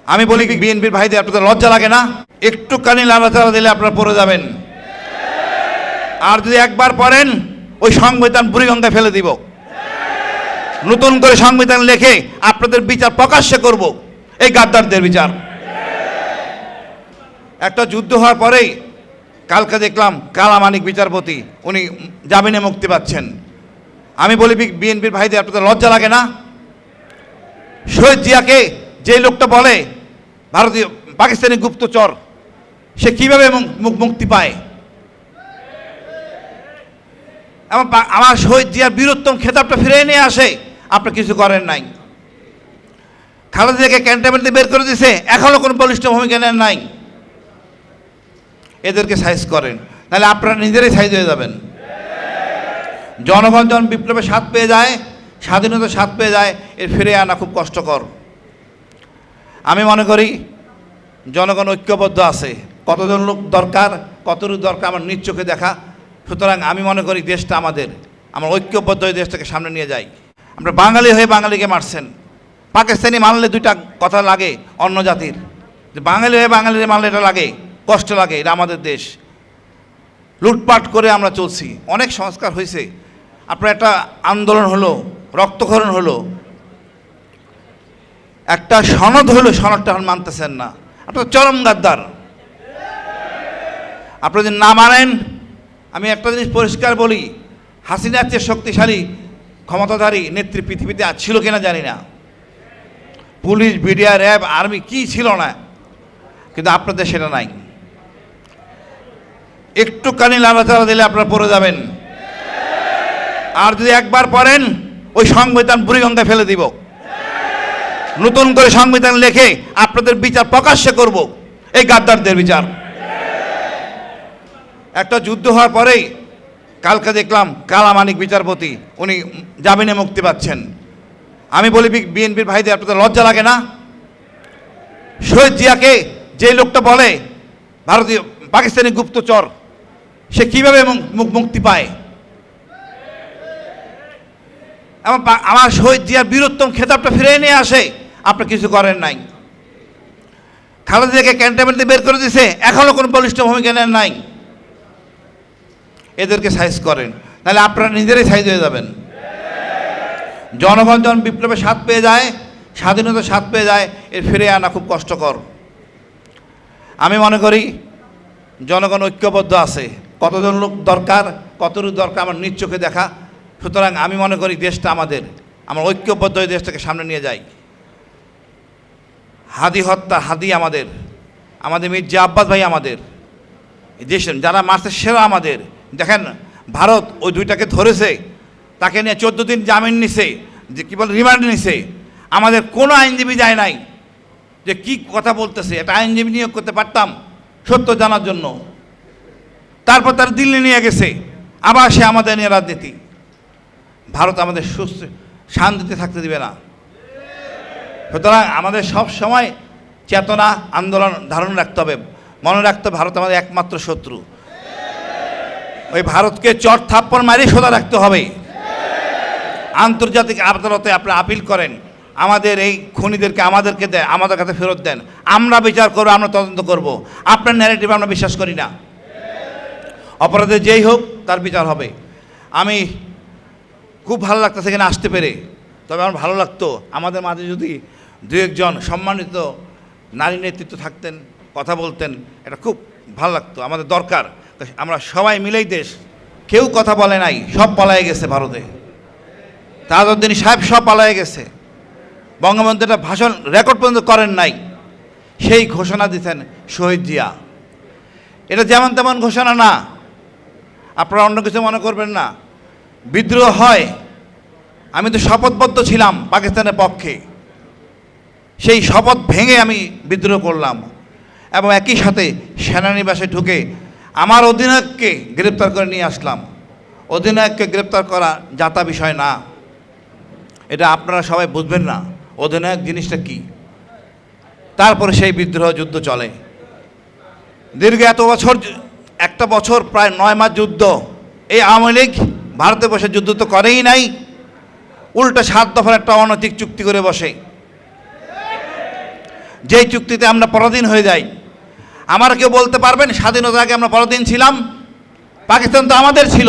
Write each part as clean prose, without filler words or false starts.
আমি বলি বিএনপির ভাইদের আপনাদের লজ্জা লাগে না? একটুখানি লাড়াচাড়া দিলে আপনারা পড়ে যাবেন। আর যদি একবার পড়েন ওই সংবিধান বুড়িগঙ্গায় ফেলে দিব। নতুন করে সংবিধান লিখে আপনাদের বিচার প্রকাশ্যে করব, এই গাদ্দারদের বিচার। একটা যুদ্ধ হওয়ার পরেই কালকে দেখলাম কালামানিক বিচারপতি উনি জামিনে মুক্তি পাচ্ছেন। আমি বলি বিএনপির ভাইদের আপনাদের লজ্জা লাগে না? শহীদ জিয়াকে যে লোকটা বলে ভারতীয় পাকিস্তানি গুপ্তচর, সে কিভাবে মুক্তি পায়? আমার শহীদ জিয়ার বীরত্তম খেতাবটা ফিরে নিয়ে আসে, আপনারা কিছু করেন নাই। খালেদা জিয়াকে ক্যান্টনমেন্ট দিয়ে বের করে দিয়েছে, এখনো কোনো বলিষ্ঠ ভূমিকা নেন নাই। এদেরকে সাইজ করেন, তাহলে আপনারা নিজেরাই সাইজ হয়ে যাবেন। জনগণ যখন বিপ্লবের স্বাদ পেয়ে যায়, স্বাধীনতার স্বাদ পেয়ে যায়, এর ফিরে আনা খুব কষ্টকর। আমি মনে করি জনগণ ঐক্যবদ্ধ আছে। কতজন লোক দরকার, কতটুকু দরকার আমার নিজ চোখে দেখা। সুতরাং আমি মনে করি দেশটা আমাদের, আমরা ঐক্যবদ্ধ হয়ে দেশটাকে সামনে নিয়ে যাই। আমরা বাঙালি হয়ে বাঙালিকে মারছেন। পাকিস্তানি মানলে দুইটা কথা লাগে অন্য জাতির, যে বাঙালি হয়ে বাঙালির মানলে এটা লাগে, কষ্ট লাগে। এটা আমাদের দেশ, লুটপাট করে আমরা চলছি। অনেক সংস্কার হয়েছে, আপনার একটা আন্দোলন হলো, রক্তক্ষরণ হলো, একটা সনদ হলো, সনদটা এখন মানতেছেন না। আপনার চরম গাদ্দার। আপনারা যদি না মানেন, আমি একটা জিনিস পরিষ্কার বলি, হাসিনার চেয়ে শক্তিশালী ক্ষমতাধারী নেত্রী পৃথিবীতে ছিল কিনা জানি না। পুলিশ, বিডিআর, র্যাব, আর্মি কি ছিল না, কিন্তু আপনাদের সেটা নাই। একটুখানি লাড়াচাড়া দিলে আপনারা পড়ে যাবেন। আর যদি একবার পড়েন ওই সংবিধান বুড়িগঙ্গায় ফেলে দিব। নতুন করে সংবিধান লিখে আপনাদের বিচার প্রকাশ্যে করব, এই গাদ্দারদের বিচার। একটা যুদ্ধ হওয়ার পরেই কালকে দেখলাম কালামানিক বিচারপতি উনি জামিনে মুক্তি পাচ্ছেন। আমি বলি বিএনপির ভাইদের আপনাদের লজ্জা লাগে না? শহীদ জিয়াকে যে লোকটা বলে ভারতীয় পাকিস্তানি গুপ্তচর, সে কিভাবে মুক্তি পায়? আমার শহীদ জিয়ার বীরত্তম খেতাবটা ফিরে নিয়ে আসে, আপনারা কিছু করেন নাই। খালেদা জিয়াকে ক্যান্টনমেন্ট দিয়ে বের করে দিয়েছে, এখনো কোনো বলিষ্ঠ ভূমিকা নেন নাই। এদেরকে সাইজ করেন, তাহলে আপনারা নিজেরাই সাইজ হয়ে যাবেন। জনগণ যখন বিপ্লবের স্বাদ পেয়ে যায়, স্বাধীনতার স্বাদ পেয়ে যায়, এর ফিরে আনা খুব কষ্টকর। আমি মনে করি জনগণ ঐক্যবদ্ধ আছে। কতজন লোক দরকার, কতটুকু দরকার আমার নিজ চোখে দেখা। সুতরাং আমি মনে করি দেশটা আমাদের, আমরা ঐক্যবদ্ধ হয়ে দেশটাকে সামনে নিয়ে যাই। হাদি হত্যা, হাদি আমাদের, আমাদের মির্জা আব্বাস ভাই আমাদের, দেশ যারা মারছে সেরা আমাদের। দেখেন ভারত ওই দুইটাকে ধরেছে, তাকে নিয়ে 14 দিন জামিন নিছে, যে কী বলে রিমান্ড নিছে। আমাদের কোনো আইনজীবী যায় নাই যে কি কথা বলতেছে। একটা আইনজীবী নিয়োগ করতে পারতাম সত্য জানার জন্য। তারপর তার দিল্লি নিয়ে গেছে, আবার সে আমাদের নিয়ে রাজনীতি। ভারত আমাদের সুস্থ শান্তিতে থাকতে দিবে না। সুতরাং আমাদের সব সময় চেতনা, আন্দোলন ধারণ রাখতে হবে। মনে রাখতে হবে ভারত আমাদের একমাত্র শত্রু। ওই ভারতকে চট থাপ্পড় মারি সোজা রাখতে হবে। আন্তর্জাতিক আদালতে আপনারা আপিল করেন, আমাদের এই খুনিদেরকে আমাদেরকে দেন, আমাদের কাছে ফেরত দেন। আমরা বিচার করবো, আমরা তদন্ত করব। আপনার ন্যারেটিভ আমরা বিশ্বাস করি না। অপরাধে যেই হোক তার বিচার হবে। আমি খুব ভালো লাগতো সেখানে আসতে পেরে। তবে আমার ভালো লাগতো আমাদের মাঝে যদি দু একজন সম্মানিত নারী নেতৃত্ব থাকতেন, কথা বলতেন, এটা খুব ভালো লাগতো। আমাদের দরকার। আমরা সবাই মিলেই দেশ, কেউ কথা বলে নাই, সব পালায়ে গেছে ভারতে। তাজউদ্দিন সাহেব সব পালায়ে গেছে। বঙ্গবন্ধু একটা ভাষণ রেকর্ড পর্যন্ত করেন নাই, সেই ঘোষণা দিতেন শহীদ জিয়া। এটা যেমন তেমন ঘোষণা না, আপনারা অন্য কিছু মনে করবেন না। বিদ্রোহ হয়, আমি তো শপথবদ্ধ ছিলাম পাকিস্তানের পক্ষে, সেই শপথ ভেঙে আমি বিদ্রোহ করলাম এবং একই সাথে সেনানিবাসে ঢুকে আমার অধিনায়ককে গ্রেপ্তার করে নিয়ে আসলাম। অধিনায়ককে গ্রেপ্তার করা যাতা বিষয় না, এটা আপনারা সবাই বুঝবেন না অধিনায়ক জিনিসটা কি। তারপরে সেই বিদ্রোহ যুদ্ধ চলে দীর্ঘ এত বছর, একটা বছর প্রায় 9 মাস যুদ্ধ। এই আওয়ামী লীগ ভারতে বসে যুদ্ধ তো করেই নাই, উল্টা 7 দফার একটা অনৈতিক চুক্তি করে বসে। যেই চুক্তিতে আমরা পরাধীন হয়ে যাই। আমার কেউ বলতে পারবেন স্বাধীনতার আগে আমরা পরাধীন ছিলাম? পাকিস্তান তো আমাদের ছিল,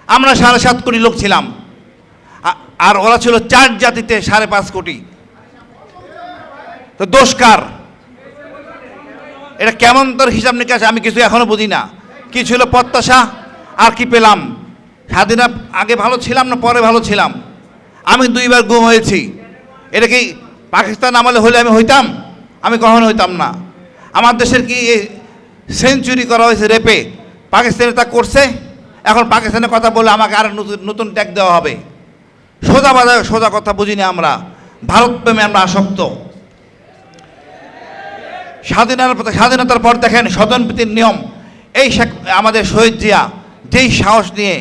আমরা 7.5 কোটি লোক ছিলাম, আর ওরা ছিল 4 জাতিতে 5.5 কোটি। তো দোষ কার? এটা কেমন তোর হিসাব নিকাশ আমি কিছু এখনো বুঝি না। কি ছিল প্রত্যাশা আর কি পেলাম? স্বাধীনতা আগে ভালো ছিলাম না পরে ভালো ছিলাম? আমি 2 বার গুম হয়েছি। এটা কি পাকিস্তান আমলে হলে আমি হইতাম? আমি কখনো হইতাম না। আমার দেশের কি সেঞ্চুরি করা হয়েছে রেপে? পাকিস্তানে তা করছে। এখন পাকিস্তানের কথা বলে আমাকে আর নতুন ট্যাগ দেওয়া হবে। সোজা কথা বুঝি না আমরা। ভারত প্রেমে আমরা আসক্ত। স্বাধীনতার পর দেখেন স্বজনপ্রীতির নিয়ম। এই আমাদের শহীদ জিয়া যেই সাহস নিয়ে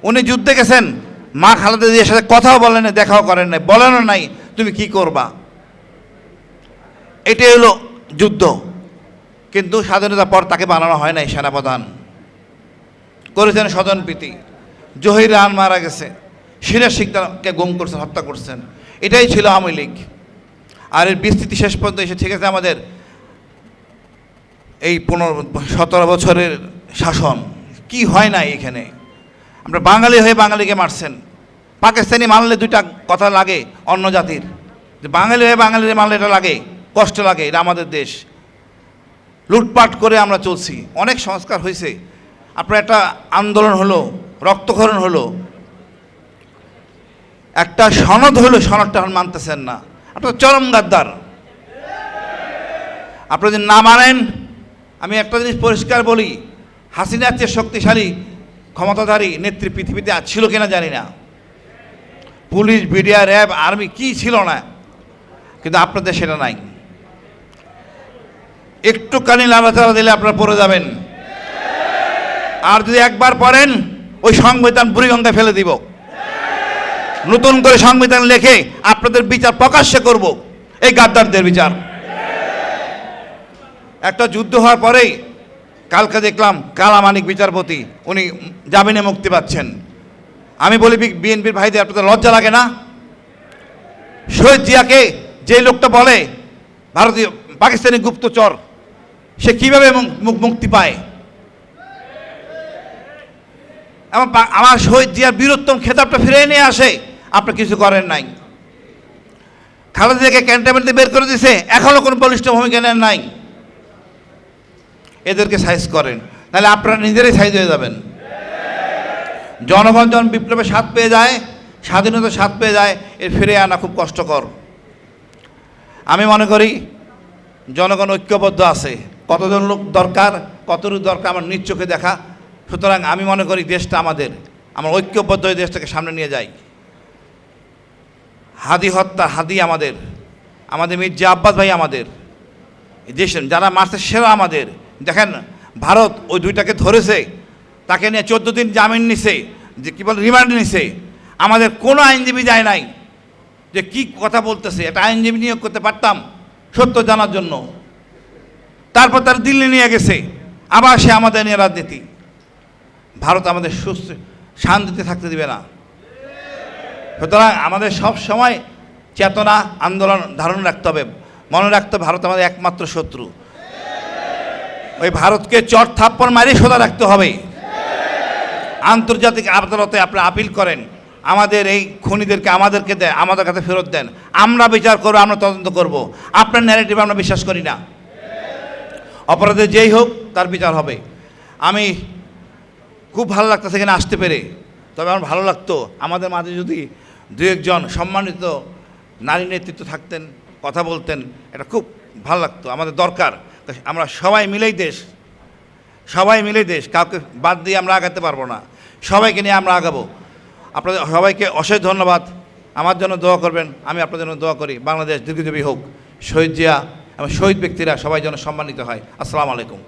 উনি যুদ্ধে গেছেন, মা খালেদা জিয়ার সাথে কথাও বলেন নাই, দেখাও করেন নাই, বলেনও নাই তুমি কি করবা। এটাই হলো যুদ্ধ। কিন্তু স্বাধীনতার পর তাকে বানানো হয় নাই সেনাপ্রধান। করেছেন স্বজনপ্রীতি। জহির রান মারা গেছে, সিরাজ শিকদারকে গুম করছেন, হত্যা করছেন। এটাই ছিল আওয়ামী লীগ। আর এর বিস্তৃতি শেষ পর্যন্ত এসে ঠিক আছে আমাদের এই 17 বছরের শাসন। কি হয় নাই এখানে? আমরা বাঙালি হয়ে বাঙালিকে মারছেন। পাকিস্তানি মানলে 2টা কথা লাগে অন্য জাতির, যে বাঙালি হয়ে বাঙালির মানলে এটা লাগে, কষ্ট লাগে। এটা আমাদের দেশ, লুটপাট করে আমরা চলছি। অনেক সংস্কার হয়েছে, আপনার একটা আন্দোলন হলো, রক্তক্ষরণ হলো, একটা সনদ হলো, সনদটা মানতেছেন না। আপনার চরম গাদ্দার। আপনারা যদি না মানেন, আমি একটা জিনিস পরিষ্কার বলি, হাসিনার চেয়ে শক্তিশালী ক্ষমতাধারী নেত্রী পৃথিবীতে ছিল কিনা জানি না। পুলিশ, মিডিয়া, র্যাব, আর্মি কি ছিল না, কিন্তু আপনাদের সেটা নাই। একটুখানি লাড়াচাড়া দিলে আপনারা পড়ে যাবেন। আর যদি একবার পড়েন, ওই সংবিধান বুড়িগঙ্গায় ফেলে দিব। নতুন করে সংবিধান লেখে আপনাদের বিচার প্রকাশ্যে করব, এই গাদ্দারদের বিচার। একটা যুদ্ধ হওয়ার পরেই কালকে দেখলাম কালামানিক বিচারপতি উনি জামিনে মুক্তি পাচ্ছেন। আমি বলি বিএনপির ভাইদের, আপনাদের লজ্জা লাগে না? শহীদ জিয়াকে যে লোকটা বলে ভারতীয় পাকিস্তানি গুপ্তচর, সে কিভাবে মুক্তি পায়? আমার শহীদ জিয়ার বীরত্তম খেতাবটা ফিরে নিয়ে আসে, আপনি কিছু করেন নাই। খালেদা জিয়াকে ক্যান্টনমেন্ট বের করে দিয়েছে, এখনো কোনো বলিষ্ঠ ভূমিকা নেন নাই। এদেরকে সাইজ করেন, তাহলে আপনারা নিজেরাই সাইজ হয়ে যাবেন। জনগণ যখন বিপ্লবের স্বাদ পেয়ে যায়, স্বাধীনতার স্বাদ পেয়ে যায়, এর ফিরে আনা খুব কষ্টকর। আমি মনে করি জনগণ ঐক্যবদ্ধ আছে। কতজন লোক দরকার, কতটুকু দরকার আমার নিজ চোখে দেখা। সুতরাং আমি মনে করি দেশটা আমাদের, আমরা ঐক্যবদ্ধ হয়ে দেশটাকে সামনে নিয়ে যাই। হাদি হত্যা, হাদি আমাদের, আমাদের মির্জা আব্বাস ভাই আমাদের, দেশ যারা মারছে সেরা আমাদের। দেখেন ভারত ওই 2টাকে ধরেছে, তাকে নিয়ে 14 দিন জামিন নিছে, যে কী বলে রিমান্ড নিছে। আমাদের কোনো আইনজীবী যায় নাই যে কি কথা বলতেছে। একটা আইনজীবী নিয়োগ করতে পারতাম সত্য জানার জন্য। তারপর তার দিল্লি নিয়ে গেছে, আবার সে আমাদের নিয়ে রাজনীতি। ভারত আমাদের সুস্থ শান্তিতে থাকতে দিবে না। সুতরাং আমাদের সব সময় চেতনা, আন্দোলন ধারণ রাখতে হবে। মনে রাখতে হবে ভারত আমাদের একমাত্র শত্রু। ওই ভারতকে চট থাপ্পড় মারিয়ে সোজা রাখতে হবে। আন্তর্জাতিক আদালতে আপনারা আপিল করেন, আমাদের এই খুনিদেরকে আমাদেরকে দেয়, আমাদের কাছে ফেরত দেন। আমরা বিচার করবো, আমরা তদন্ত করব। আপনার ন্যারেটিভ আমরা বিশ্বাস করি না। অপরাধে যেই হোক তার বিচার হবে। আমি খুব ভালো লাগতো সেখানে আসতে পেরে। তবে আমার ভালো লাগতো আমাদের মাঝে যদি 2-1 জন সম্মানিত নারী নেতৃত্ব থাকতেন, কথা বলতেন, এটা খুব ভালো লাগতো। আমাদের দরকার। আমরা সবাই মিলেই দেশ, সবাই মিলেই দেশ, কাউকে বাদ দিয়ে আমরা আগাতে পারবো না। সবাইকে নিয়ে আমরা আগাবো। আপনাদের সবাইকে অশেষ ধন্যবাদ। আমার জন্য দোয়া করবেন, আমি আপনাদের জন্য দোয়া করি। বাংলাদেশ দীর্ঘজীবী হোক। শহীদ জিয়া এবং শহীদ ব্যক্তিরা সবাই যেন সম্মানিত হয়। আসসালামু আলাইকুম।